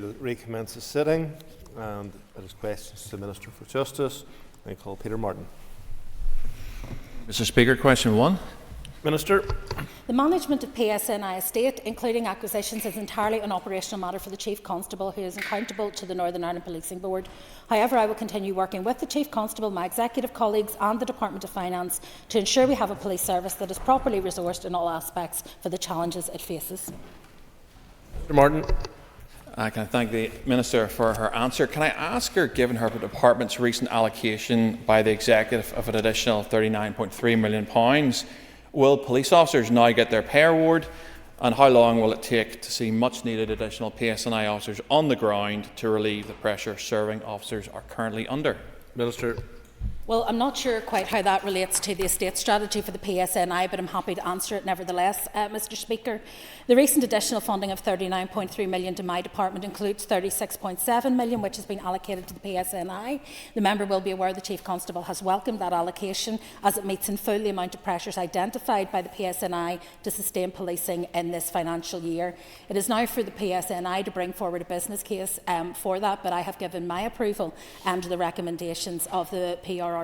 We'll recommence the sitting, and it is questions to the Minister for Justice. I call Peter Martin. Mr. Speaker, question 1. Minister. The management of PSNI estate, including acquisitions, is entirely an operational matter for the Chief Constable, who is accountable to the Northern Ireland Policing Board. However, I will continue working with the Chief Constable, my executive colleagues and the Department of Finance to ensure we have a police service that is properly resourced in all aspects for the challenges it faces. Mr. Martin. I can thank the Minister for her answer. Can I ask her, given her department's recent allocation by the Executive of an additional £39.3 million, will police officers now get their pay award, and how long will it take to see much needed additional PSNI officers on the ground to relieve the pressure serving officers are currently under? Minister. Well, I'm not sure quite how that relates to the estate strategy for the PSNI, but I'm happy to answer it nevertheless, Mr. Speaker. The recent additional funding of £39.3 million to my department includes £36.7 million, which has been allocated to the PSNI. The member will be aware the Chief Constable has welcomed that allocation, as it meets in full the amount of pressures identified by the PSNI to sustain policing in this financial year. It is now for the PSNI to bring forward a business case for that, but I have given my approval to the recommendations of the PRRB.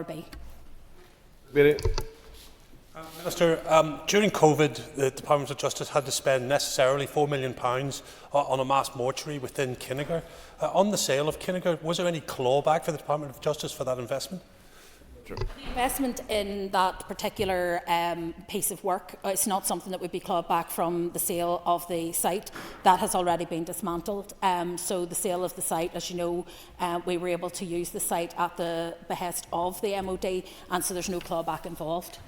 Minister, during COVID, the Department of Justice had to spend necessarily £4 million on a mass mortuary within Kinnegad. On the sale of Kinnegad, was there any clawback for the Department of Justice for that investment? The investment in that particular piece of work is not something that would be clawed back from the sale of the site. That has already been dismantled. So the sale of the site, as you know, we were able to use the site at the behest of the MOD, and so there's no clawback involved.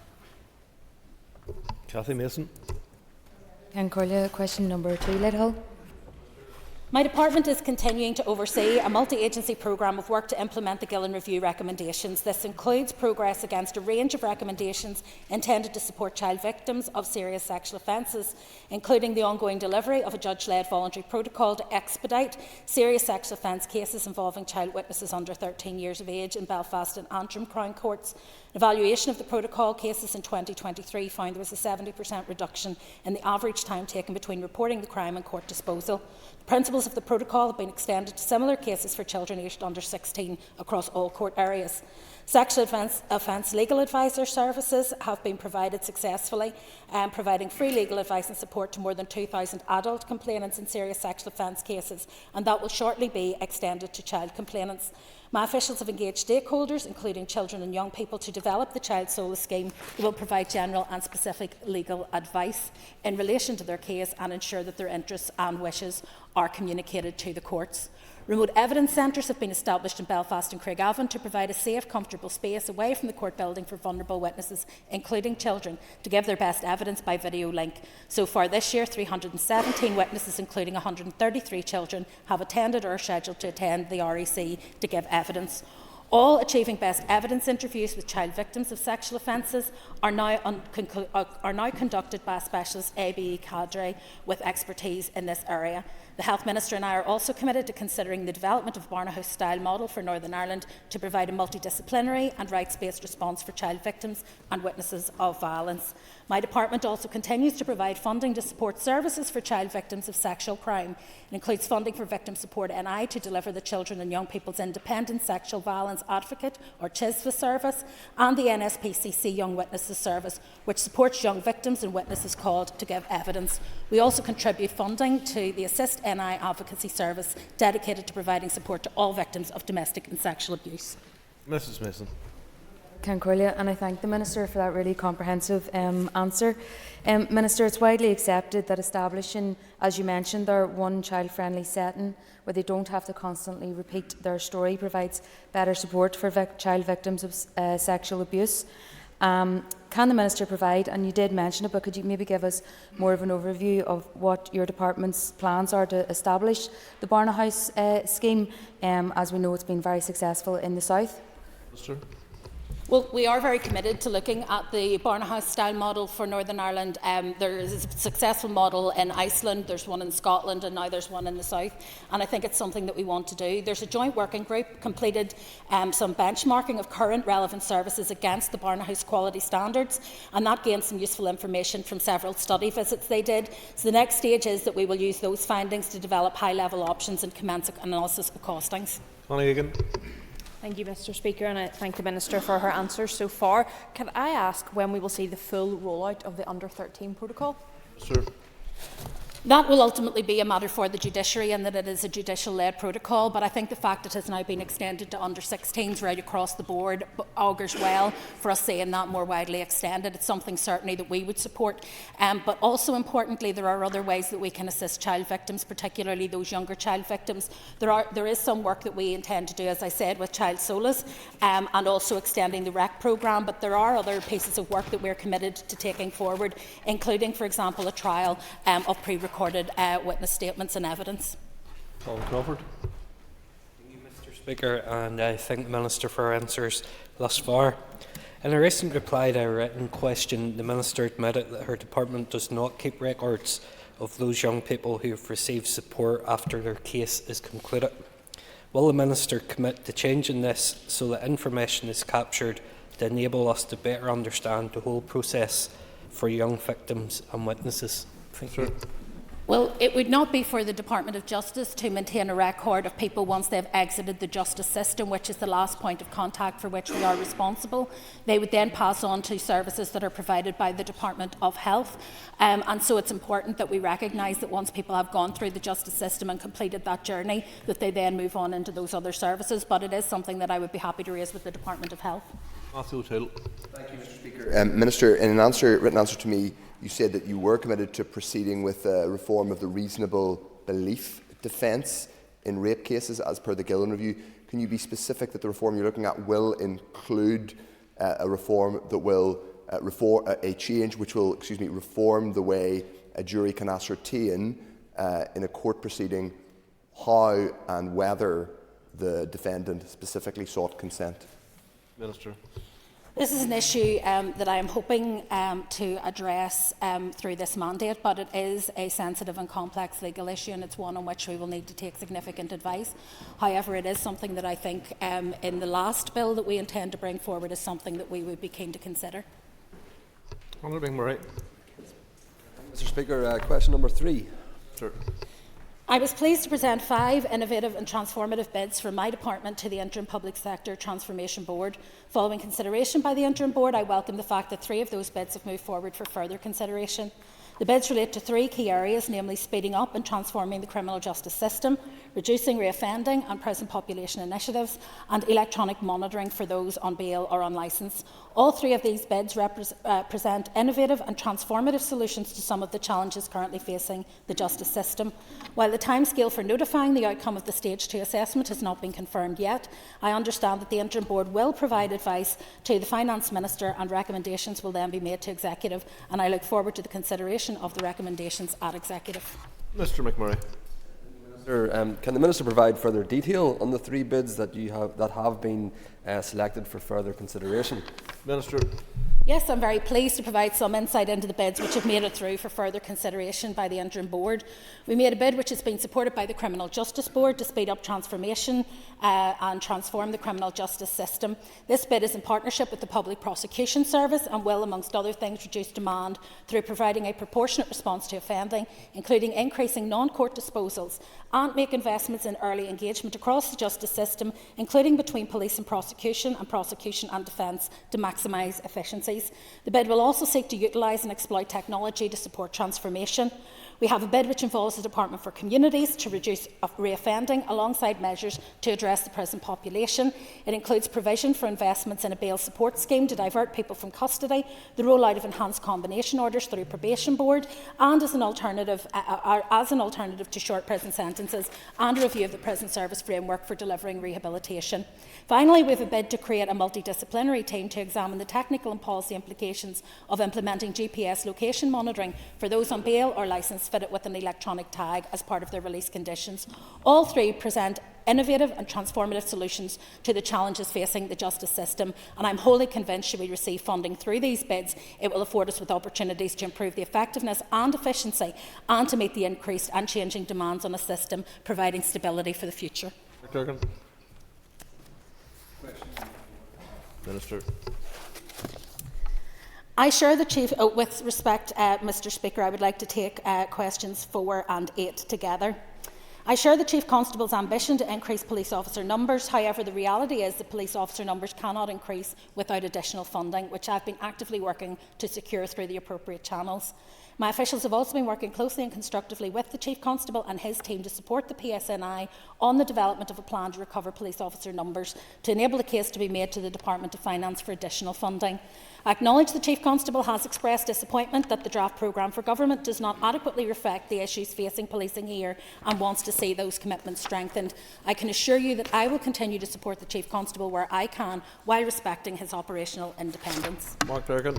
Cathy Mason. Corlia, question number 2, Lidhill. My department is continuing to oversee a multi-agency programme of work to implement the Gillen Review recommendations. This includes progress against a range of recommendations intended to support child victims of serious sexual offences, including the ongoing delivery of a judge-led voluntary protocol to expedite serious sexual offence cases involving child witnesses under 13 years of age in Belfast and Antrim Crown Courts. Evaluation of the protocol cases in 2023 found there was a 70% reduction in the average time taken between reporting the crime and court disposal. The principles of the protocol have been extended to similar cases for children aged under 16 across all court areas. Sexual offence legal advisor services have been provided successfully, providing free legal advice and support to more than 2,000 adult complainants in serious sexual offence cases, and that will shortly be extended to child complainants. My officials have engaged stakeholders, including children and young people, to develop the Child Solace Scheme that will provide general and specific legal advice in relation to their case and ensure that their interests and wishes are communicated to the courts. Remote evidence centres have been established in Belfast and Craigavon to provide a safe, comfortable space away from the court building for vulnerable witnesses, including children, to give their best evidence by video link. So far this year, 317 witnesses, including 133 children, have attended or are scheduled to attend the REC to give evidence. All achieving best evidence interviews with child victims of sexual offences are now conducted by a specialist ABE cadre with expertise in this area. The Health Minister and I are also committed to considering the development of a Barnahouse-style model for Northern Ireland to provide a multidisciplinary and rights-based response for child victims and witnesses of violence. My department also continues to provide funding to support services for child victims of sexual crime. It includes funding for Victim Support NI to deliver the Children and Young People's Independent Sexual Violence Advocate, or CHISVA service, and the NSPCC Young Witnesses Service, which supports young victims and witnesses called to give evidence. We also contribute funding to the Assist NI Advocacy Service, dedicated to providing support to all victims of domestic and sexual abuse. Mrs Mason. Corlia, and I thank the Minister for that really comprehensive answer. Minister, it's widely accepted that establishing, as you mentioned, their one child-friendly setting where they don't have to constantly repeat their story provides better support for child victims of sexual abuse. Can the Minister provide, and you did mention it, but could you maybe give us more of an overview of what your department's plans are to establish the Barnahouse scheme, as we know it's been very successful in the south? Minister. Well, we are very committed to looking at the Barnahouse-style model for Northern Ireland. There is a successful model in Iceland, there's one in Scotland, and now there's one in the south, and I think it's something that we want to do. There's a joint working group completed some benchmarking of current relevant services against the Barnahouse quality standards, and that gained some useful information from several study visits they did. So the next stage is that we will use those findings to develop high-level options and commence analysis of costings. Connie Egan. Thank you, Mr Speaker, and I thank the Minister for her answers so far. Can I ask when we will see the full rollout of the Under-13 protocol? Sir. That will ultimately be a matter for the judiciary, and that it is a judicial-led protocol, but I think the fact it has now been extended to under-16s right across the board augurs well for us seeing that more widely extended. It's something certainly that we would support, but also importantly there are other ways that we can assist child victims, particularly those younger child victims. There is some work that we intend to do, as I said, with Child Solace and also extending the REC programme, but there are other pieces of work that we're committed to taking forward, including, for example, a trial of pre-recorded witness statements and evidence. Paul Crawford. Thank you, Mr Speaker, and I thank the Minister for her answers thus far. In a recent reply to a written question, the Minister admitted that her department does not keep records of those young people who have received support after their case is concluded. Will the Minister commit to changing this so that information is captured to enable us to better understand the whole process for young victims and witnesses? Thank you. Well, it would not be for the Department of Justice to maintain a record of people once they've exited the justice system, which is the last point of contact for which we are responsible. They would then pass on to services that are provided by the Department of Health. And so it's important that we recognise that once people have gone through the justice system and completed that journey, that they then move on into those other services. But it is something that I would be happy to raise with the Department of Health. Matthew O'Toole. Thank you, Mr Speaker. Minister, in an written answer to me, you said that you were committed to proceeding with reform of the reasonable belief defence in rape cases as per the Gillen Review. Can you be specific that the reform you're looking at will include a reform that will a change which will reform the way a jury can ascertain in a court proceeding how and whether the defendant specifically sought consent? Minister. This is an issue that I am hoping to address through this mandate, but it is a sensitive and complex legal issue, and it's one on which we will need to take significant advice. However, it is something that I think in the last bill that we intend to bring forward is something that we would be keen to consider. Honourable Murray. Mr Speaker, question number 3. Sir. I was pleased to present 5 innovative and transformative bids from my department to the Interim Public Sector Transformation Board. Following consideration by the Interim Board, I welcome the fact that 3 of those bids have moved forward for further consideration. The bids relate to 3 key areas, namely speeding up and transforming the criminal justice system, reducing reoffending and prison population initiatives, and electronic monitoring for those on bail or on licence. All 3 of these bids present innovative and transformative solutions to some of the challenges currently facing the justice system. While the timescale for notifying the outcome of the Stage 2 assessment has not been confirmed yet, I understand that the Interim Board will provide advice to the Finance Minister and recommendations will then be made to Executive, and I look forward to the consideration of the recommendations at Executive. Mr McMurray. Can the Minister provide further detail on the 3 bids that have been selected for further consideration? Minister. Yes, I'm very pleased to provide some insight into the bids which have made it through for further consideration by the Interim Board. We made a bid which has been supported by the Criminal Justice Board to speed up transformation and transform the criminal justice system. This bid is in partnership with the Public Prosecution Service and will, amongst other things, reduce demand through providing a proportionate response to offending, including increasing non-court disposals, and make investments in early engagement across the justice system, including between police and prosecution and defence, to maximise efficiencies. The bid will also seek to utilise and exploit technology to support transformation. We have a bid which involves the Department for Communities to reduce reoffending alongside measures to address the prison population. It includes provision for investments in a bail support scheme to divert people from custody, the rollout of enhanced combination orders through Probation Board, and as an alternative to short prison sentences, and a review of the prison service framework for delivering rehabilitation. Finally, we have a bid to create a multidisciplinary team to examine the technical and policy implications of implementing GPS location monitoring for those on bail or licence fitted with an electronic tag as part of their release conditions. All 3 present innovative and transformative solutions to the challenges facing the justice system, and I'm wholly convinced should we receive funding through these bids, it will afford us with opportunities to improve the effectiveness and efficiency and to meet the increased and changing demands on a system, providing stability for the future. Durgan. Minister. I share the Chief, with respect, Mr Speaker, I would like to take questions 4 and 8 together. I share the Chief Constable's ambition to increase police officer numbers. However, the reality is that police officer numbers cannot increase without additional funding, which I've been actively working to secure through the appropriate channels. My officials have also been working closely and constructively with the Chief Constable and his team to support the PSNI on the development of a plan to recover police officer numbers to enable the case to be made to the Department of Finance for additional funding. I acknowledge the Chief Constable has expressed disappointment that the draft programme for government does not adequately reflect the issues facing policing here and wants to see those commitments strengthened. I can assure you that I will continue to support the Chief Constable where I can while respecting his operational independence. Mark Durgan.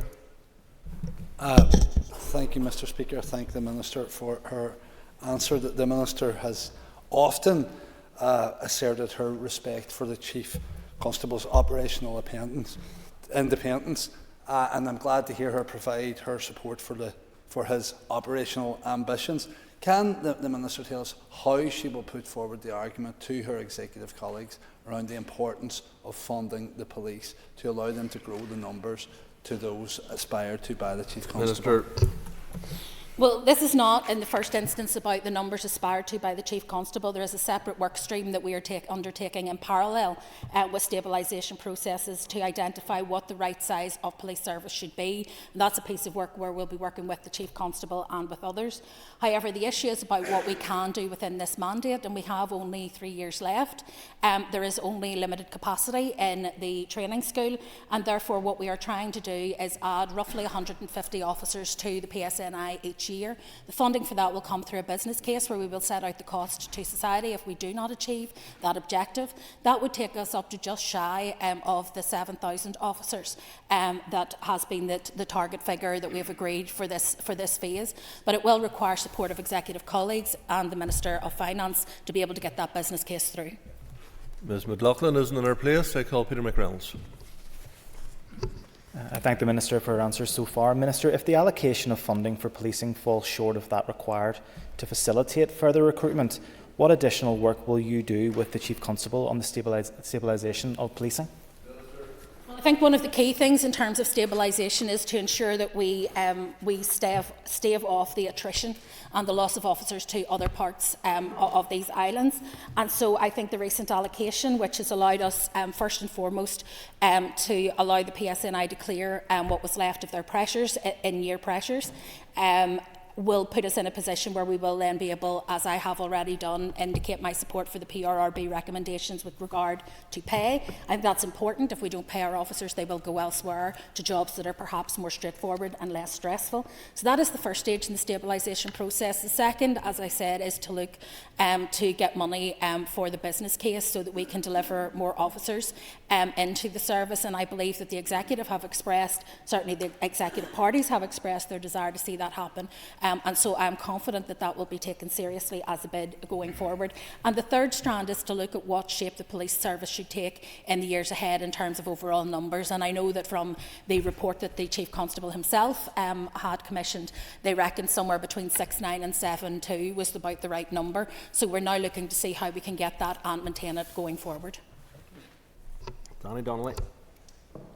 Thank you, Mr Speaker. I thank the Minister for her answer. That the Minister has often asserted her respect for the Chief Constable's operational independence, and I'm glad to hear her provide her support for his operational ambitions. Can the Minister tell us how she will put forward the argument to her executive colleagues around the importance of funding the police to allow them to grow the numbers to those aspired to by the Chief Constable? Minister. Well, this is not in the first instance about the numbers aspired to by the Chief Constable. There is a separate work stream that we are undertaking in parallel with stabilisation processes to identify what the right size of police service should be. And that's a piece of work where we'll be working with the Chief Constable and with others. However, the issue is about what we can do within this mandate, and we have only 3 years left. There is only limited capacity in the training school, and therefore what we are trying to do is add roughly 150 officers to the PSNI each year. The funding for that will come through a business case where we will set out the cost to society if we do not achieve that objective. That would take us up to just shy of the 7,000 officers that has been the target figure that we have agreed for this phase. But it will require support of executive colleagues and the Minister of Finance to be able to get that business case through. Ms McLaughlin isn't in her place. I call Peter McReynolds. I thank the Minister for her answers so far. Minister, if the allocation of funding for policing falls short of that required to facilitate further recruitment, what additional work will you do with the Chief Constable on the stabilisation of policing? I think one of the key things in terms of stabilisation is to ensure that we stave off the attrition and the loss of officers to other parts of these islands. And so I think the recent allocation, which has allowed us first and foremost to allow the PSNI to clear what was left of their pressures, in-year pressures, will put us in a position where we will then be able, as I have already done, indicate my support for the PRRB recommendations with regard to pay. I think that's important. If we don't pay our officers, they will go elsewhere to jobs that are perhaps more straightforward and less stressful. So that is the first stage in the stabilisation process. The second, as I said, is to look to get money for the business case so that we can deliver more officers into the service. And I believe that the executive have expressed, certainly the executive parties have expressed their desire to see that happen. And so I'm confident that that will be taken seriously as a bid going forward. And the third strand is to look at what shape the police service should take in the years ahead in terms of overall numbers. And I know that from the report that the Chief Constable himself had commissioned, they reckoned somewhere between 6.9 and 7.2 was about the right number. So we're now looking to see how we can get that and maintain it going forward. Danny Donnelly.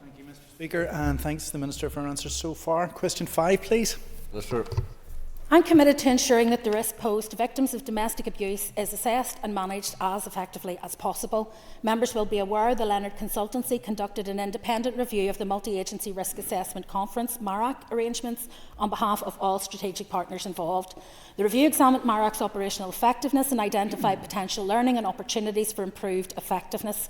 Thank you, Mr Speaker, and thanks to the Minister for her answers so far. Question 5, please. Minister. I'm committed to ensuring that the risk posed to victims of domestic abuse is assessed and managed as effectively as possible. Members will be aware the Leonard Consultancy conducted an independent review of the Multi-Agency Risk Assessment Conference (MARAC) arrangements on behalf of all strategic partners involved. The review examined MARAC's operational effectiveness and identified potential learning and opportunities for improved effectiveness.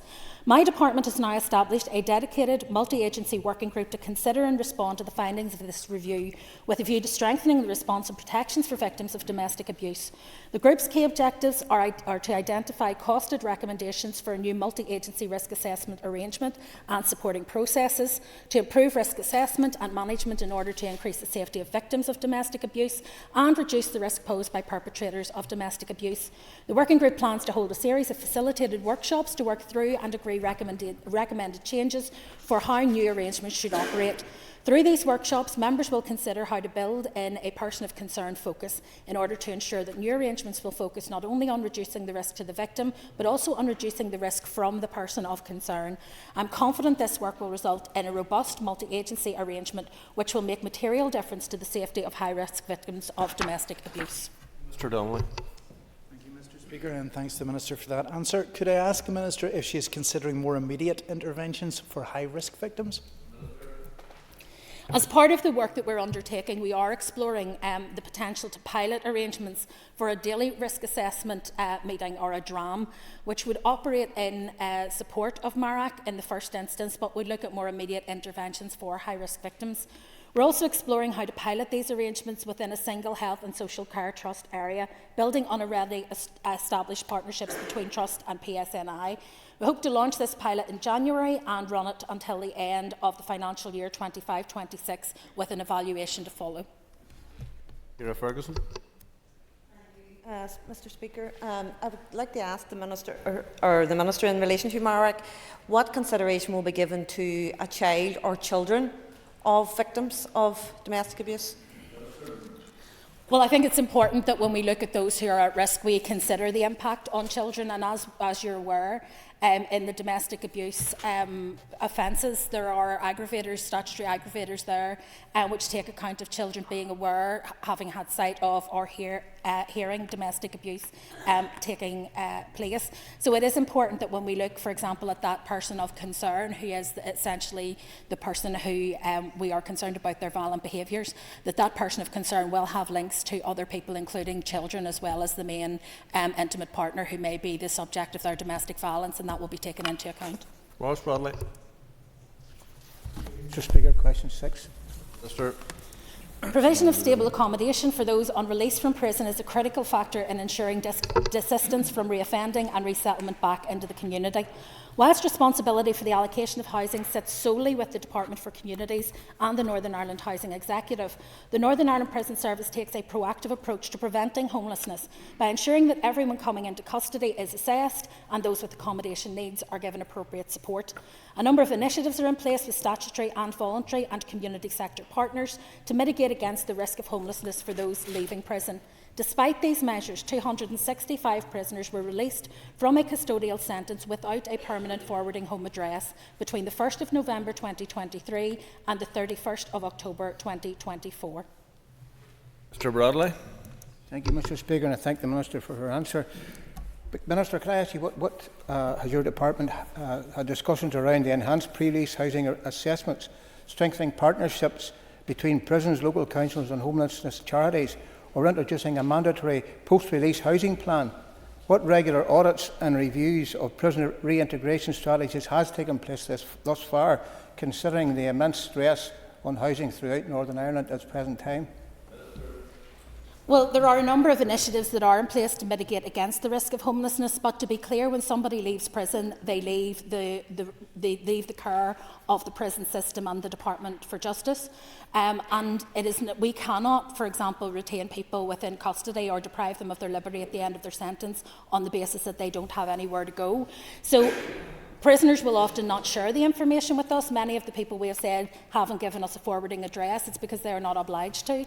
My department has now established a dedicated multi-agency working group to consider and respond to the findings of this review with a view to strengthening the response and protections for victims of domestic abuse. The group's key objectives are to identify costed recommendations for a new multi-agency risk assessment arrangement and supporting processes, to improve risk assessment and management in order to increase the safety of victims of domestic abuse and reduce the risk posed by perpetrators of domestic abuse. The working group plans to hold a series of facilitated workshops to work through and agree recommended changes for how new arrangements should operate. Through these workshops, members will consider how to build in a person of concern focus in order to ensure that new arrangements will focus not only on reducing the risk to the victim, but also on reducing the risk from the person of concern. I'm confident this work will result in a robust multi-agency arrangement which will make material difference to the safety of high-risk victims of domestic abuse. Mr Donnelly. Thank you, Mr Speaker, and thanks to the Minister for that answer. Could I ask the Minister if she is considering more immediate interventions for high-risk victims? As part of the work that we're undertaking, we are exploring the potential to pilot arrangements for a daily risk assessment meeting, or a DRAM, which would operate in support of MARAC in the first instance, but would look at more immediate interventions for high-risk victims. We're also exploring how to pilot these arrangements within a single health and social care trust area, building on already established partnerships between Trust and PSNI. We hope to launch this pilot in January and run it until the end of the financial year 25-26, with an evaluation to follow. Ciara Ferguson. Mr Speaker, I would like to ask the Minister, or the Minister, in relation to MARAC, what consideration will be given to a child or children of victims of domestic abuse? Well, I think it's important that when we look at those who are at risk, we consider the impact on children. And as you're aware, in the domestic abuse offences, there are aggravators, statutory aggravators there, which take account of children being aware, having had sight of or hearing domestic abuse taking place. So it is important that when we look, for example, at that person of concern, who is essentially the person who we are concerned about their violent behaviours, that person of concern will have links to other people, including children, as well as the main intimate partner who may be the subject of their domestic violence, and that will be taken into account. Ross Bradley. Mr Speaker, question 6. Mr. Provision of stable accommodation for those on release from prison is a critical factor in ensuring desistance from reoffending and resettlement back into the community. Whilst responsibility for the allocation of housing sits solely with the Department for Communities and the Northern Ireland Housing Executive, the Northern Ireland Prison Service takes a proactive approach to preventing homelessness by ensuring that everyone coming into custody is assessed and those with accommodation needs are given appropriate support. A number of initiatives are in place with statutory and voluntary and community sector partners to mitigate against the risk of homelessness for those leaving prison. Despite these measures, 265 prisoners were released from a custodial sentence without a permanent forwarding home address between the 1st of November 2023 and the 31st of October 2024. Mr. Bradley. Thank you, Mr Speaker, and I thank the Minister for her answer. But Minister, can I ask you, what has your department had discussions around the enhanced pre-release housing assessments, strengthening partnerships between prisons, local councils and homelessness charities, or introducing a mandatory post-release housing plan? What regular audits and reviews of prisoner reintegration strategies has taken place thus far, considering the immense stress on housing throughout Northern Ireland at the present time? Well, there are a number of initiatives that are in place to mitigate against the risk of homelessness, but to be clear, when somebody leaves prison, they leave the care of the prison system and the Department for Justice. And we cannot, for example, retain people within custody or deprive them of their liberty at the end of their sentence on the basis that they don't have anywhere to go. So prisoners will often not share the information with us. Many of the people we have said haven't given us a forwarding address. It's because they are not obliged to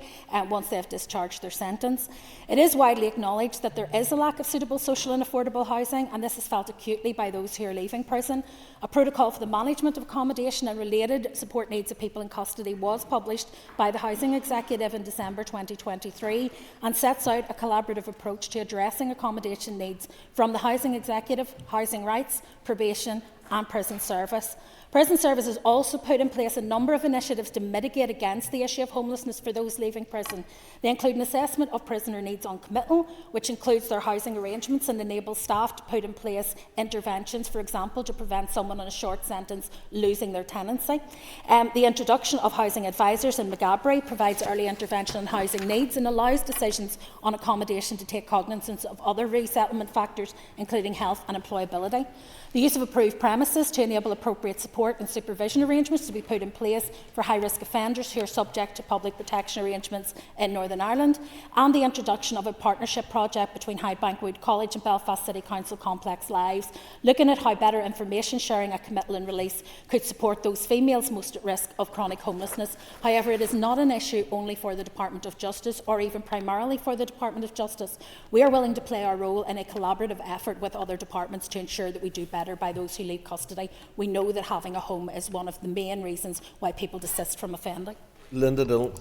once they have discharged their sentence. It is widely acknowledged that there is a lack of suitable social and affordable housing, and this is felt acutely by those who are leaving prison. A protocol for the management of accommodation and related support needs of people in custody was published by the Housing Executive in December 2023 and sets out a collaborative approach to addressing accommodation needs from the Housing Executive, Housing Rights, Probation and prison service. Prison Service has also put in place a number of initiatives to mitigate against the issue of homelessness for those leaving prison. They include an assessment of prisoner needs on committal, which includes their housing arrangements and enables staff to put in place interventions, for example, to prevent someone on a short sentence losing their tenancy. The introduction of housing advisors in Magabry provides early intervention on housing needs and allows decisions on accommodation to take cognizance of other resettlement factors, including health and employability. The use of approved premises to enable appropriate support and supervision arrangements to be put in place for high-risk offenders who are subject to public protection arrangements in Northern Ireland, and the introduction of a partnership project between Highbankwood College and Belfast City Council Complex Lives, looking at how better information sharing at committal and release could support those females most at risk of chronic homelessness. However, it is not an issue only for the Department of Justice or even primarily for the Department of Justice. We are willing to play our role in a collaborative effort with other departments to ensure that we do better by those who leave custody. We know that having a home is one of the main reasons why people desist from offending. Linda Dillon.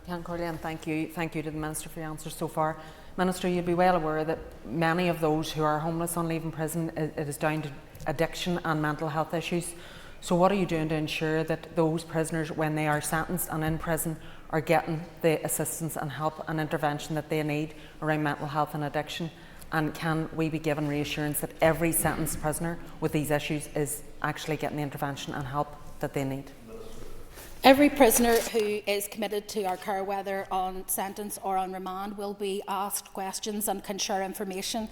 And thank you to the Minister for the answers so far. Minister, you'd be well aware that many of those who are homeless on leaving prison, it is down to addiction and mental health issues. So what are you doing to ensure that those prisoners, when they are sentenced and in prison, are getting the assistance and help and intervention that they need around mental health and addiction? And can we be given reassurance that every sentenced prisoner with these issues is actually getting the intervention and help that they need? Every prisoner who is committed to our care, whether on sentence or on remand, will be asked questions and can share information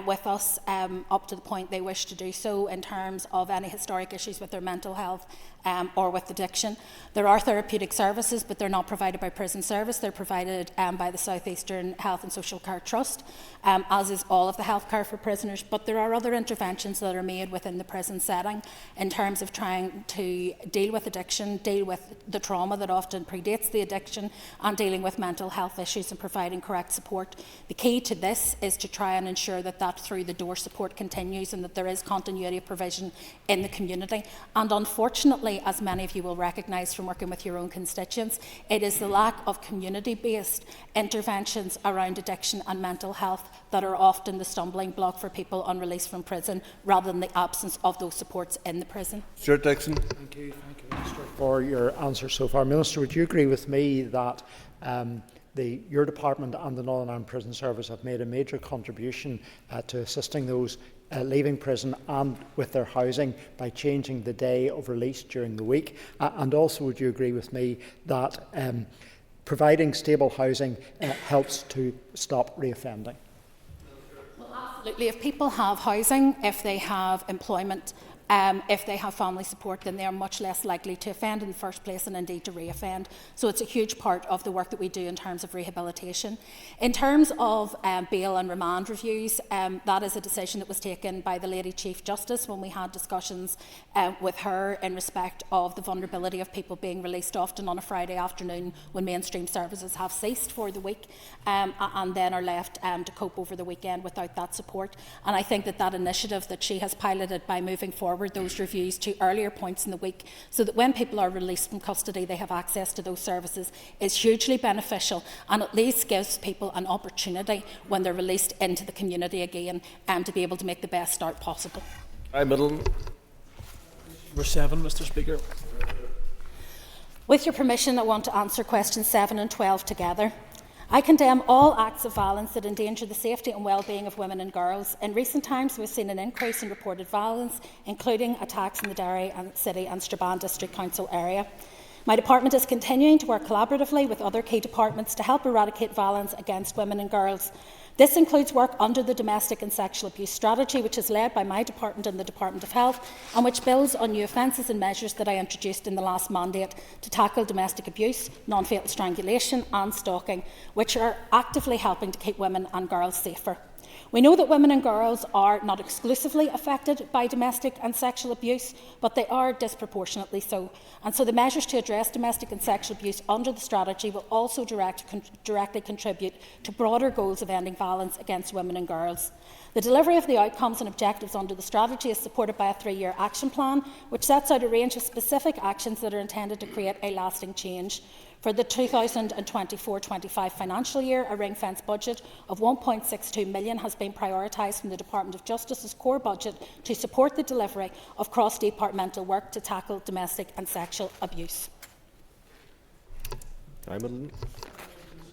with us up to the point they wish to do so in terms of any historic issues with their mental health or with addiction. There are therapeutic services, but they're not provided by Prison Service. They're provided by the South Eastern Health and Social Care Trust, as is all of the health care for prisoners. But there are other interventions that are made within the prison setting in terms of trying to deal with addiction, deal with the trauma that often predates the addiction, and dealing with mental health issues and providing correct support. The key to this is to try and ensure that through the door support continues and that there is continuity of provision in the community. And unfortunately, as many of you will recognise from working with your own constituents, it is the lack of community-based interventions around addiction and mental health that are often the stumbling block for people on release from prison, rather than the absence of those supports in the prison. Stuart Dixon. Thank you, Minister, for your answer so far. Minister, would you agree with me that your department and the Northern Ireland Prison Service have made a major contribution to assisting those leaving prison and with their housing by changing the day of release during the week? And also, would you agree with me that providing stable housing helps to stop reoffending? Well, absolutely. If people have housing, if they have employment, if they have family support, then they are much less likely to offend in the first place and indeed to reoffend. So it's a huge part of the work that we do in terms of rehabilitation. In terms of bail and remand reviews, that is a decision that was taken by the Lady Chief Justice when we had discussions with her in respect of the vulnerability of people being released often on a Friday afternoon when mainstream services have ceased for the week and then are left to cope over the weekend without that support. And I think that initiative that she has piloted by moving forward those reviews to earlier points in the week so that when people are released from custody they have access to those services is hugely beneficial, and at least gives people an opportunity when they're released into the community again to be able to make the best start possible. Middleton. Number 7, Mr. Speaker. With your permission, I want to answer questions 7 and 12 together. I condemn all acts of violence that endanger the safety and well-being of women and girls. In recent times, we've seen an increase in reported violence, including attacks in the Derry and City and Strabane District Council area. My department is continuing to work collaboratively with other key departments to help eradicate violence against women and girls. This includes work under the Domestic and Sexual Abuse Strategy, which is led by my department and the Department of Health, and which builds on new offences and measures that I introduced in the last mandate to tackle domestic abuse, non-fatal strangulation and stalking, which are actively helping to keep women and girls safer. We know that women and girls are not exclusively affected by domestic and sexual abuse, but they are disproportionately so. And so the measures to address domestic and sexual abuse under the strategy will also directly contribute to broader goals of ending violence against women and girls. The delivery of the outcomes and objectives under the strategy is supported by a 3-year action plan, which sets out a range of specific actions that are intended to create a lasting change. For the 2024-25 financial year, a ring-fence budget of £1.62 million has been prioritised from the Department of Justice's core budget to support the delivery of cross-departmental work to tackle domestic and sexual abuse.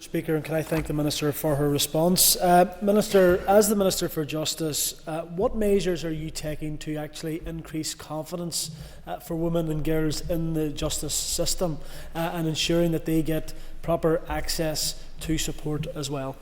Speaker, and can I thank the Minister for her response. Minister, as the Minister for Justice, what measures are you taking to actually increase confidence for women and girls in the justice system and ensuring that they get proper access to support as well?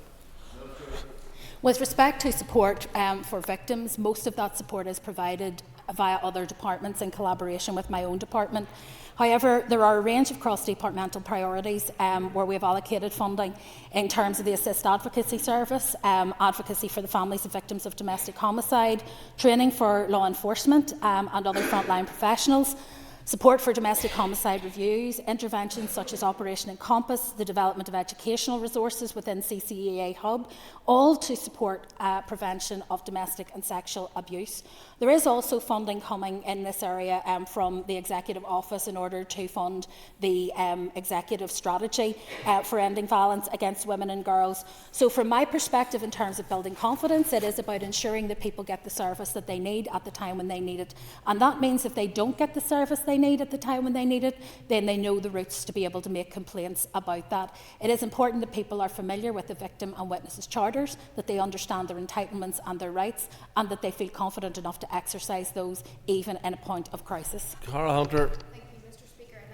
With respect to support for victims, most of that support is provided via other departments in collaboration with my own department. However, there are a range of cross-departmental priorities where we have allocated funding in terms of the Assist Advocacy Service, advocacy for the families of victims of domestic homicide, training for law enforcement and other frontline professionals, support for domestic homicide reviews, interventions such as Operation Encompass, the development of educational resources within CCEA Hub, all to support prevention of domestic and sexual abuse. There is also funding coming in this area from the Executive Office in order to fund the executive strategy for ending violence against women and girls. So from my perspective, in terms of building confidence, it is about ensuring that people get the service that they need at the time when they need it. And that means if they don't get the service they need at the time when they need it, then they know the routes to be able to make complaints about that. It is important that people are familiar with the victim and witnesses charters, that they understand their entitlements and their rights, and that they feel confident enough to exercise those even in a point of crisis. Cara Hunter.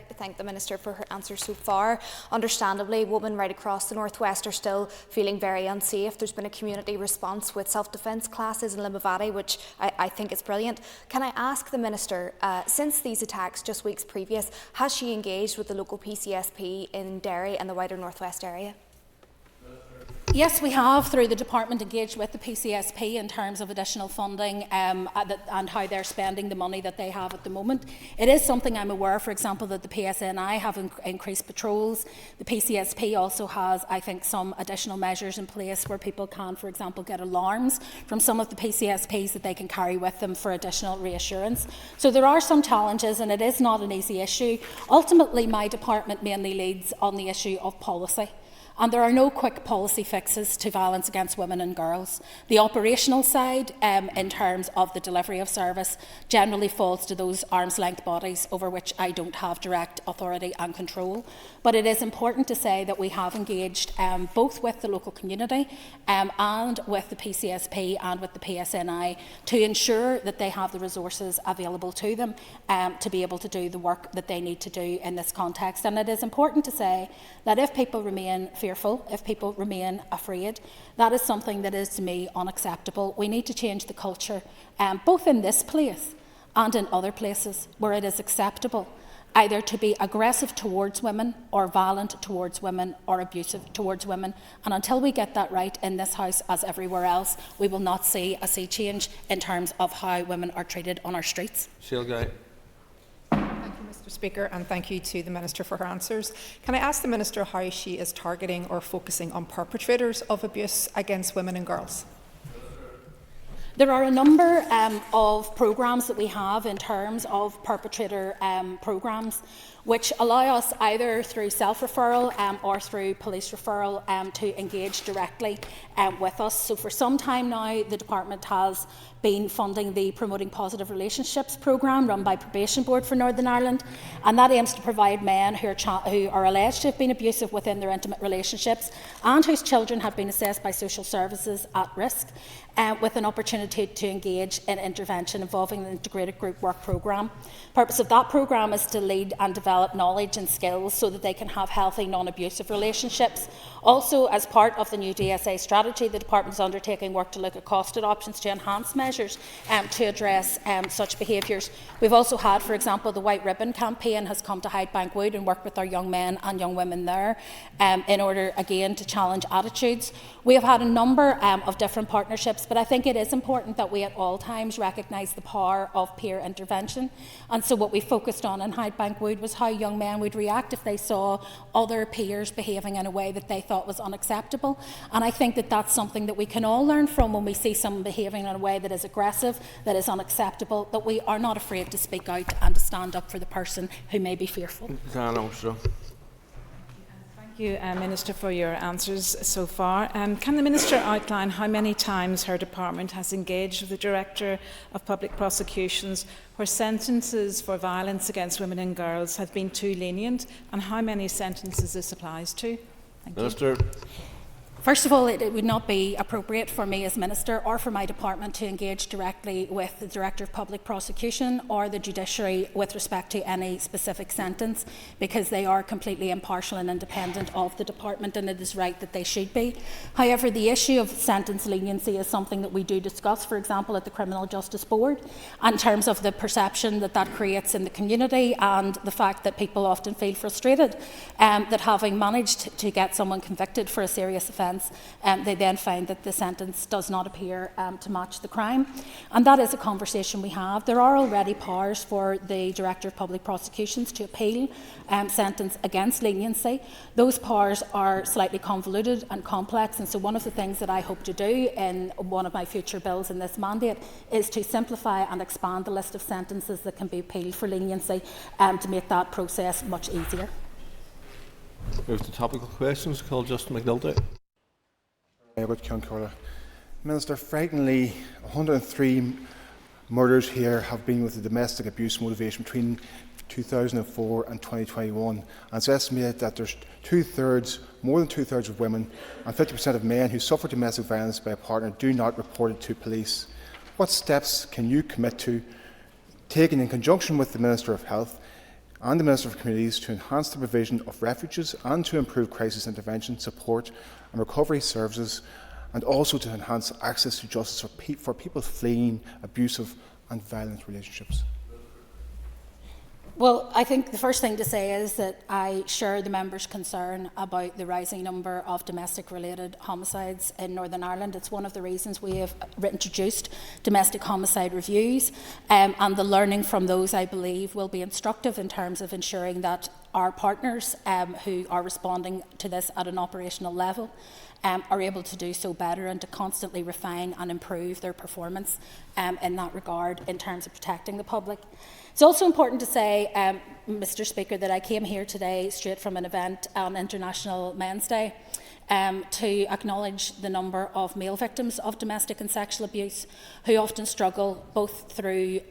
To thank the Minister for her answer so far. Understandably, women right across the North West are still feeling very unsafe. There's been a community response with self-defence classes in Limavady, which I think is brilliant. Can I ask the Minister, since these attacks just weeks previous, has she engaged with the local PCSP in Derry and the wider North West area? Yes, we have, through the department, engaged with the PCSP in terms of additional funding and how they're spending the money that they have at the moment. It is something I'm aware, for example, that the PSNI have increased patrols. The PCSP also has, I think, some additional measures in place where people can, for example, get alarms from some of the PCSPs that they can carry with them for additional reassurance. So there are some challenges, and it is not an easy issue. Ultimately, my department mainly leads on the issue of policy. And there are no quick policy fixes to violence against women and girls. The operational side, in terms of the delivery of service, generally falls to those arm's-length bodies over which I don't have direct authority and control. But it is important to say that we have engaged both with the local community and with the PCSP and with the PSNI to ensure that they have the resources available to them to be able to do the work that they need to do in this context. And it is important to say that if people remain fearful, if people remain afraid, that is something that is, to me, unacceptable. We need to change the culture, both in this place and in other places where it is acceptable either to be aggressive towards women or violent towards women or abusive towards women. And until we get that right in this House, as everywhere else, we will not see a sea change in terms of how women are treated on our streets. Shielguy. Mr. Speaker, and thank you to the Minister for her answers. Can I ask the Minister how she is targeting or focusing on perpetrators of abuse against women and girls? There are a number of programmes that we have in terms of perpetrator programmes which allow us either through self-referral or through police referral to engage directly with us. So for some time now, the Department has been funding the Promoting Positive Relationships programme run by Probation Board for Northern Ireland, and that aims to provide men who are alleged to have been abusive within their intimate relationships and whose children have been assessed by social services at risk with an opportunity to engage in intervention involving an integrated group work programme. The purpose of that programme is to lead and develop knowledge and skills so that they can have healthy, non-abusive relationships. Also, as part of the new DSA strategy, the Department is undertaking work to look at costed options to enhance measures to address such behaviours. We've also had, for example, the White Ribbon campaign has come to Hyde Bank Wood and worked with our young men and young women there in order, again, to challenge attitudes. We have had a number of different partnerships, but I think it is important that we at all times recognise the power of peer intervention. And so what we focused on in Hyde Bank Wood was how young men would react if they saw other peers behaving in a way that they thought thought was unacceptable. And I think that that's something that we can all learn from when we see someone behaving in a way that is aggressive, that is unacceptable, that we are not afraid to speak out and to stand up for the person who may be fearful. Thank you, Minister, for your answers so far. Can the Minister outline how many times her department has engaged with the Director of Public Prosecutions where sentences for violence against women and girls have been too lenient, and how many sentences this applies to? Thank Minister. you. First of all, it would not be appropriate for me as Minister or for my department to engage directly with the Director of Public Prosecution or the Judiciary with respect to any specific sentence, because they are completely impartial and independent of the department, and it is right that they should be. However, the issue of sentence leniency is something that we do discuss, for example, at the Criminal Justice Board, in terms of the perception that that creates in the community and the fact that people often feel frustrated that having managed to get someone convicted for a serious offence, they then find that the sentence does not appear to match the crime. And that is a conversation we have. There are already powers for the Director of Public Prosecutions to appeal sentence against leniency. Those powers are slightly convoluted and complex, and so one of the things that I hope to do in one of my future bills in this mandate is to simplify and expand the list of sentences that can be appealed for leniency to make that process much easier. Move to topical questions. Call Justin McNulty. Minister, frighteningly, 103 murders here have been with the domestic abuse motivation between 2004 and 2021. And it's estimated that there's more than two-thirds of women and 50% of men who suffer domestic violence by a partner do not report it to police. What steps can you commit to, taken in conjunction with the Minister of Health and the Minister of Communities, to enhance the provision of refuges and to improve crisis intervention, support and recovery services, and also to enhance access to justice for people fleeing abusive and violent relationships? Well, I think the first thing to say is that I share the member's concern about the rising number of domestic-related homicides in Northern Ireland. It's one of the reasons we have introduced domestic homicide reviews, and the learning from those, I believe, will be instructive in terms of ensuring that our partners who are responding to this at an operational level are able to do so better and to constantly refine and improve their performance in that regard in terms of protecting the public. It's also important to say, Mr. Speaker, that I came here today straight from an event on International Men's Day to acknowledge the number of male victims of domestic and sexual abuse who often struggle both through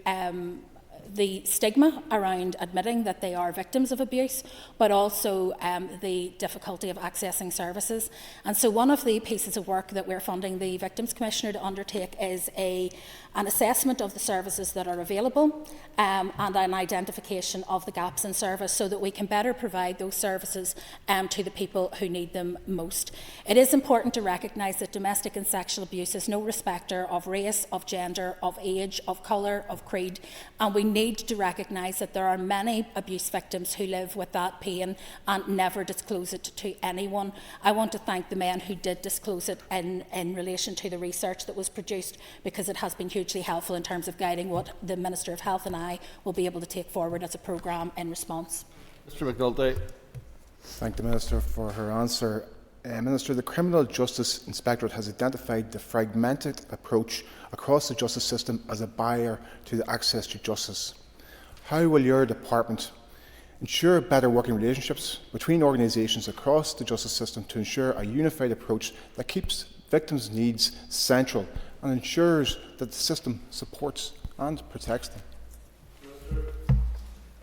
the stigma around admitting that they are victims of abuse, but also the difficulty of accessing services. And so one of the pieces of work that we're funding the Victims Commissioner to undertake is an assessment of the services that are available and an identification of the gaps in service so that we can better provide those services to the people who need them most. It is important to recognise that domestic and sexual abuse is no respecter of race, of gender, of age, of colour, of creed, and we need to recognise that there are many abuse victims who live with that pain and never disclose it to anyone. I want to thank the men who did disclose it in relation to the research that was produced, because it has been hugely helpful in terms of guiding what the Minister of Health and I will be able to take forward as a programme in response. Mr McNulty. Thank the Minister for her answer. Minister, the Criminal Justice Inspectorate has identified the fragmented approach across the justice system as a barrier to the access to justice. How will your department ensure better working relationships between organisations across the justice system to ensure a unified approach that keeps victims' needs central and ensures that the system supports and protects them?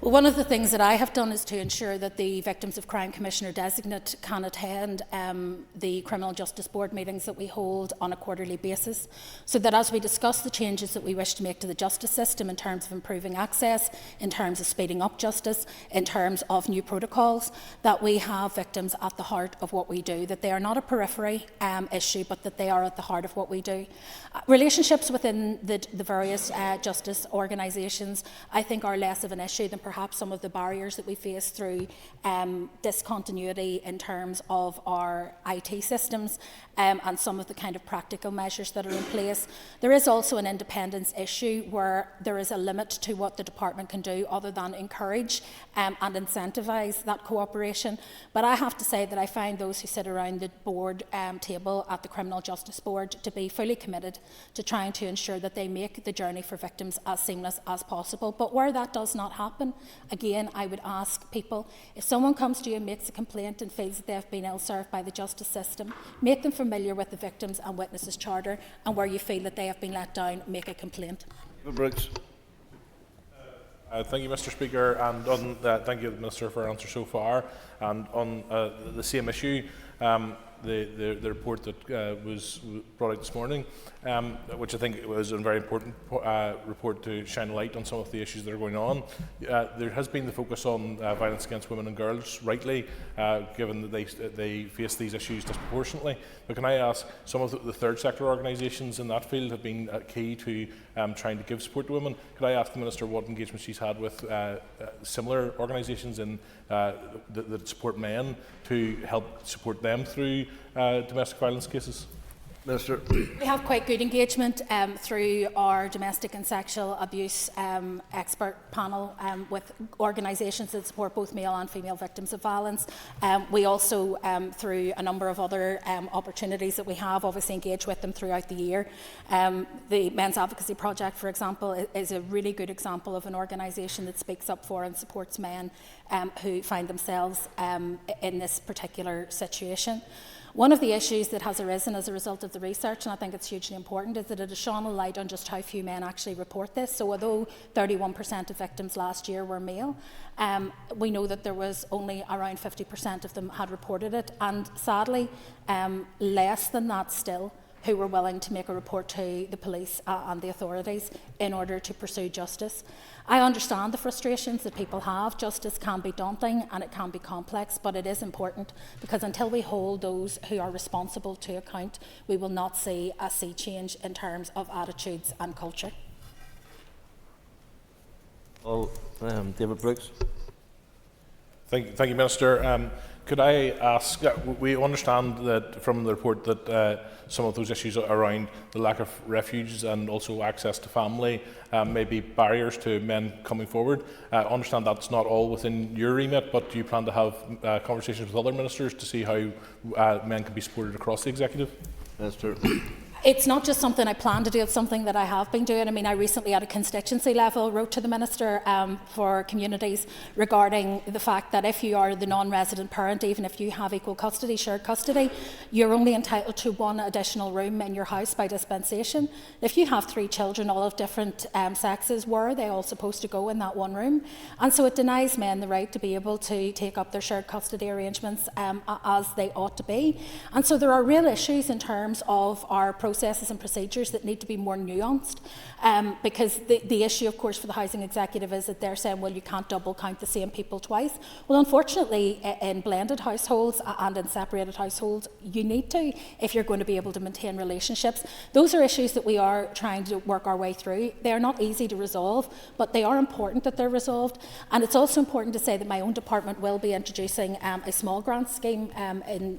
Well, one of the things that I have done is to ensure that the Victims of Crime Commissioner Designate can attend the Criminal Justice Board meetings that we hold on a quarterly basis, so that as we discuss the changes that we wish to make to the justice system in terms of improving access, in terms of speeding up justice, in terms of new protocols, that we have victims at the heart of what we do, that they are not a periphery issue, but that they are at the heart of what we do. Relationships within the various justice organisations, I think, are less of an issue than perhaps some of the barriers that we face through discontinuity in terms of our IT systems and some of the kind of practical measures that are in place. There is also an independence issue where there is a limit to what the department can do other than encourage and incentivise that cooperation. But I have to say that I find those who sit around the board table at the Criminal Justice Board to be fully committed to trying to ensure that they make the journey for victims as seamless as possible. But where that does not happen, again, I would ask people, if someone comes to you and makes a complaint and feels that they have been ill-served by the justice system, make them familiar with the Victims and Witnesses Charter, and where you feel that they have been let down, make a complaint. Brooks. Thank you, Mr. Speaker, and on thank you, Minister, for her answer so far. And on the same issue, the report that was brought out this morning, which I think was a very important report to shine light on some of the issues that are going on. There has been the focus on violence against women and girls, rightly, given that they face these issues disproportionately. But can I ask, some of the third sector organisations in that field have been key to trying to give support to women. Could I ask the Minister what engagement she's had with similar organisations that support men to help support them through domestic violence cases? Minister. We have quite good engagement through our domestic and sexual abuse expert panel with organisations that support both male and female victims of violence. We also, through a number of other opportunities that we have, obviously engage with them throughout the year. The Men's Advocacy Project, for example, is a really good example of an organisation that speaks up for and supports men who find themselves in this particular situation. One of the issues that has arisen as a result of the research, and I think it's hugely important, is that it has shone a light on just how few men actually report this. So although 31% of victims last year were male, we know that there was only around 50% of them had reported it, and sadly, less than that still who were willing to make a report to the police and the authorities in order to pursue justice. I understand the frustrations that people have. Justice can be daunting and it can be complex, but it is important, because until we hold those who are responsible to account, we will not see a sea change in terms of attitudes and culture. Well, David Brooks. Thank you, Minister. Could I ask, we understand that from the report that some of those issues around the lack of refuge and also access to family may be barriers to men coming forward. I understand that's not all within your remit, but do you plan to have conversations with other ministers to see how men can be supported across the executive? Minister. It's not just something I plan to do, it's something that I have been doing. I mean, I recently at a constituency level wrote to the Minister for Communities regarding the fact that if you are the non-resident parent, even if you have equal custody, shared custody, you're only entitled to one additional room in your house by dispensation. If you have 3 children, all of different sexes, where are they all supposed to go in that one room? And so it denies men the right to be able to take up their shared custody arrangements as they ought to be. And so there are real issues in terms of our processes and procedures that need to be more nuanced, because the issue, of course, for the housing executive is that they're saying, well, you can't double count the same people twice. Well, unfortunately, in blended households and in separated households, you need to, if you're going to be able to maintain relationships. Those are issues that we are trying to work our way through. They are not easy to resolve, but they are important that they're resolved. And it's also important to say that my own department will be introducing a small grant scheme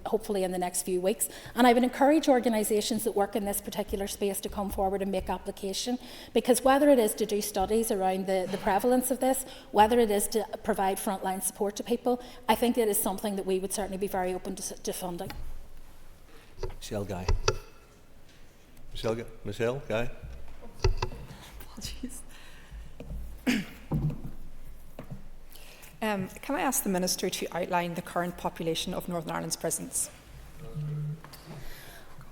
hopefully in the next few weeks. And I would encourage organisations that work in this particular space to come forward and make application, because whether it is to do studies around the prevalence of this, whether it is to provide frontline support to people, I think it is something that we would certainly be very open to funding. Michelle Guy. Michelle Guy. Apologies. Can I ask the Minister to outline the current population of Northern Ireland's prisons?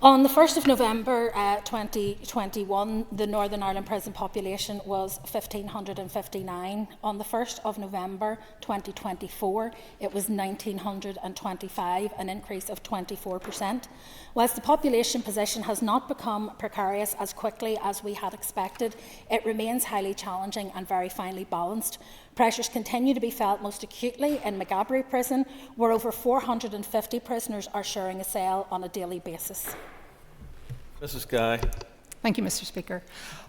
On the 1st of November 2021, the Northern Ireland prison population was 1,559. On the 1st of November 2024, it was 1,925, an increase of 24%. Whilst the population position has not become precarious as quickly as we had expected, it remains highly challenging and very finely balanced. Pressures continue to be felt most acutely in Maghaberry Prison, where over 450 prisoners are sharing a cell on a daily basis. Mrs. Guy. Thank you, Mr. Speaker.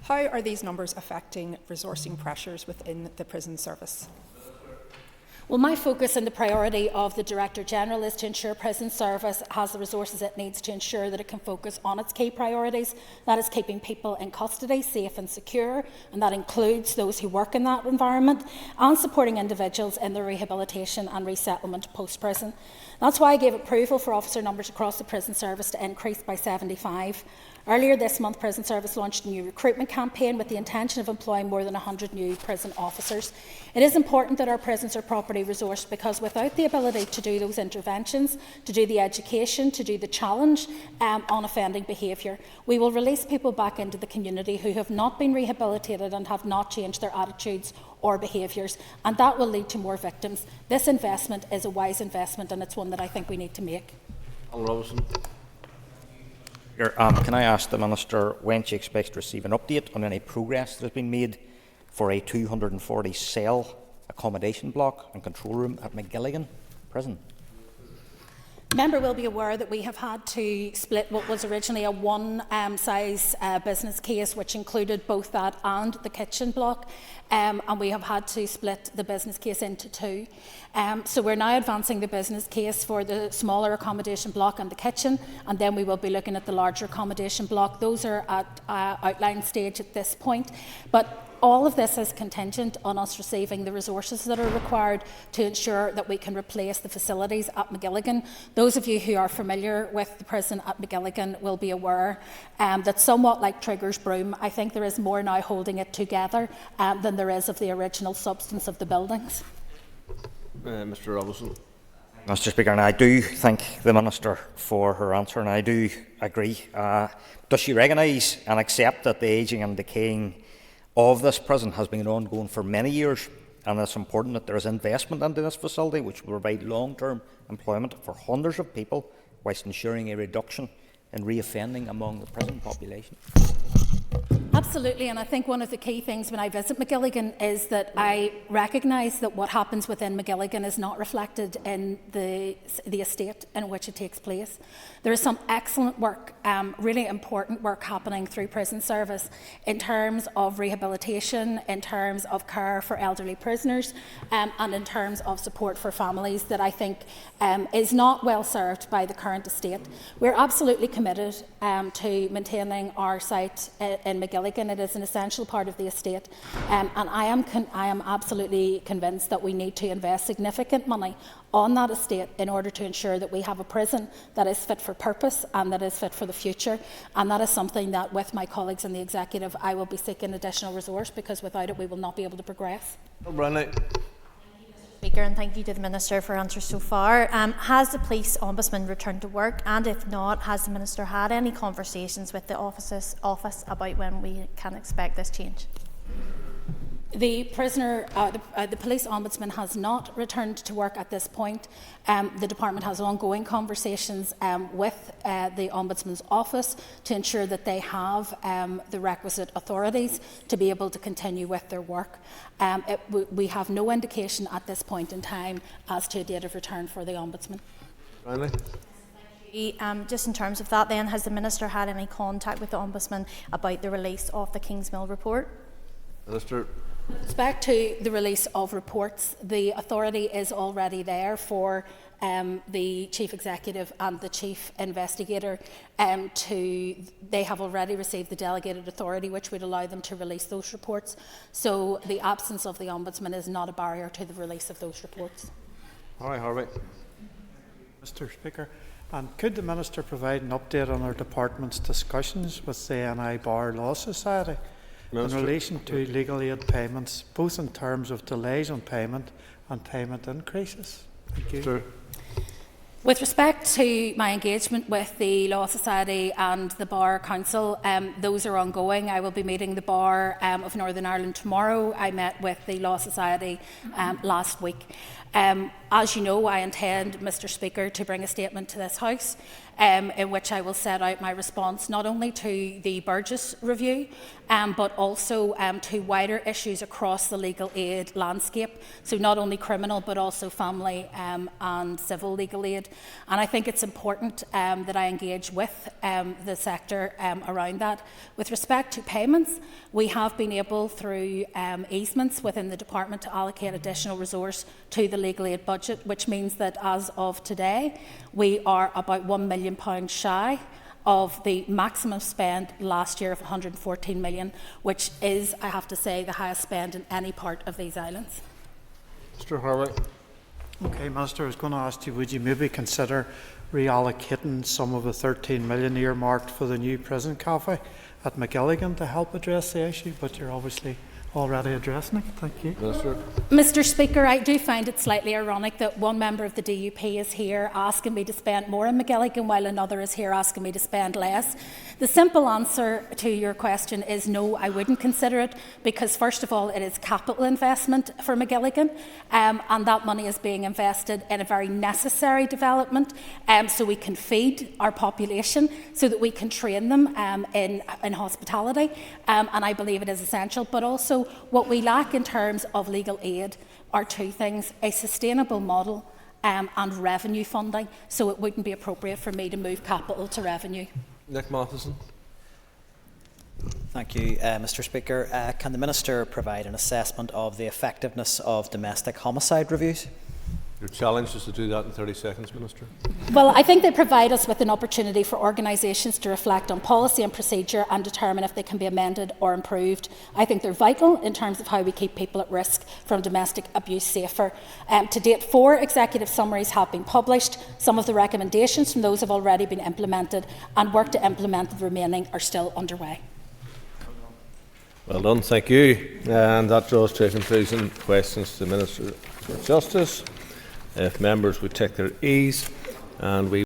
How are these numbers affecting resourcing pressures within the prison service? Well, my focus and the priority of the Director-General is to ensure Prison Service has the resources it needs to ensure that it can focus on its key priorities. That is keeping people in custody safe and secure, and that includes those who work in that environment, and supporting individuals in their rehabilitation and resettlement post-prison. That's why I gave approval for officer numbers across the Prison Service to increase by 75. Earlier this month, Prison Service launched a new recruitment campaign with the intention of employing more than 100 new prison officers. It is important that our prisons are properly resourced, because without the ability to do those interventions, to do the education, to do the challenge on offending behaviour, we will release people back into the community who have not been rehabilitated and have not changed their attitudes or behaviours, and that will lead to more victims. This investment is a wise investment, and it's one that I think we need to make. Can I ask the Minister when she expects to receive an update on any progress that has been made for a 240 cell accommodation block and control room at McGilligan Prison? The member will be aware that we have had to split what was originally a one-size business case, which included both that and the kitchen block, and we have had to split the business case into two. So we're now advancing the business case for the smaller accommodation block and the kitchen, and then we will be looking at the larger accommodation block. Those are at outline stage at this point, but all of this is contingent on us receiving the resources that are required to ensure that we can replace the facilities at McGilligan. Those of you who are familiar with the prison at McGilligan will be aware that, somewhat like Trigger's broom, I think there is more now holding it together than there is of the original substance of the buildings. Mr. Robinson. Mr. Speaker, and I do thank the Minister for her answer, and I do agree. Does she recognise and accept that the ageing and decaying of this prison has been ongoing for many years, and it's important that there is investment into this facility which will provide long-term employment for hundreds of people whilst ensuring a reduction in reoffending among the prison population? Absolutely, and I think one of the key things when I visit McGilligan is that I recognise that what happens within McGilligan is not reflected in the estate in which it takes place. There is some excellent work, really important work happening through Prison Service in terms of rehabilitation, in terms of care for elderly prisoners, and in terms of support for families that I think is not well served by the current estate. We're absolutely committed to maintaining our site in McGilligan. It is an essential part of the estate, and I am absolutely convinced that we need to invest significant money on that estate in order to ensure that we have a prison that is fit for purpose and that is fit for the future. And that is something that, with my colleagues in the Executive, I will be seeking additional resource, because without it we will not be able to progress. Speaker, and thank you to the Minister for answers so far. Has the Police Ombudsman returned to work, and if not, has the Minister had any conversations with the office about when we can expect this change? The Police Ombudsman has not returned to work at this point. The Department has ongoing conversations with the Ombudsman's office to ensure that they have the requisite authorities to be able to continue with their work. We have no indication at this point in time as to a date of return for the Ombudsman. Just in terms of that then, has the Minister had any contact with the Ombudsman about the release of the Kingsmill report? Minister. With respect to the release of reports, the authority is already there for the Chief Executive and the Chief Investigator. They have already received the delegated authority which would allow them to release those reports. So the absence of the Ombudsman is not a barrier to the release of those reports. All right, Harvey. Mr. Speaker, and could the Minister provide an update on our Department's discussions with the NI Bar Law Society in relation to legal aid payments, both in terms of delays on payment and payment increases? Thank you. Sure. With respect to my engagement with the Law Society and the Bar Council, those are ongoing. I will be meeting the Bar of Northern Ireland tomorrow. I met with the Law Society last week. As you know, I intend, Mr. Speaker, to bring a statement to this House in which I will set out my response not only to the Burgess review, but also to wider issues across the legal aid landscape, so not only criminal but also family and civil legal aid. And I think it's important that I engage with the sector around that. With respect to payments, we have been able, through easements within the department, to allocate additional resource to the legal aid budget, which means that as of today, we are about £1 million shy of the maximum spend last year of 114 million, which is, I have to say, the highest spend in any part of these islands. Mr. Harwick. Okay, Minister, I was going to ask you, would you maybe consider reallocating some of the 13 million earmarked for the new prison cafe at McGilligan to help address the issue? But you're obviously already addressing it. Thank you. Mr. Speaker, I do find it slightly ironic that one member of the DUP is here asking me to spend more in McGilligan while another is here asking me to spend less. The simple answer to your question is no, I wouldn't consider it, because first of all, it is capital investment for McGilligan, and that money is being invested in a very necessary development, so we can feed our population, so that we can train them in hospitality, and I believe it is essential. But also, what we lack in terms of legal aid are two things: a sustainable model and revenue funding. So it wouldn't be appropriate for me to move capital to revenue. Nick Matheson. Thank you, Mr. Speaker. Can the Minister provide an assessment of the effectiveness of domestic homicide reviews? Your challenge is to do that in 30 seconds, Minister. Well, I think they provide us with an opportunity for organisations to reflect on policy and procedure and determine if they can be amended or improved. I think they're vital in terms of how we keep people at risk from domestic abuse safer. To date, 4 executive summaries have been published. Some of the recommendations from those have already been implemented, and work to implement the remaining are still underway. Well done, thank you. And that draws to a conclusion questions to the Minister for Justice. If members would take their ease, and we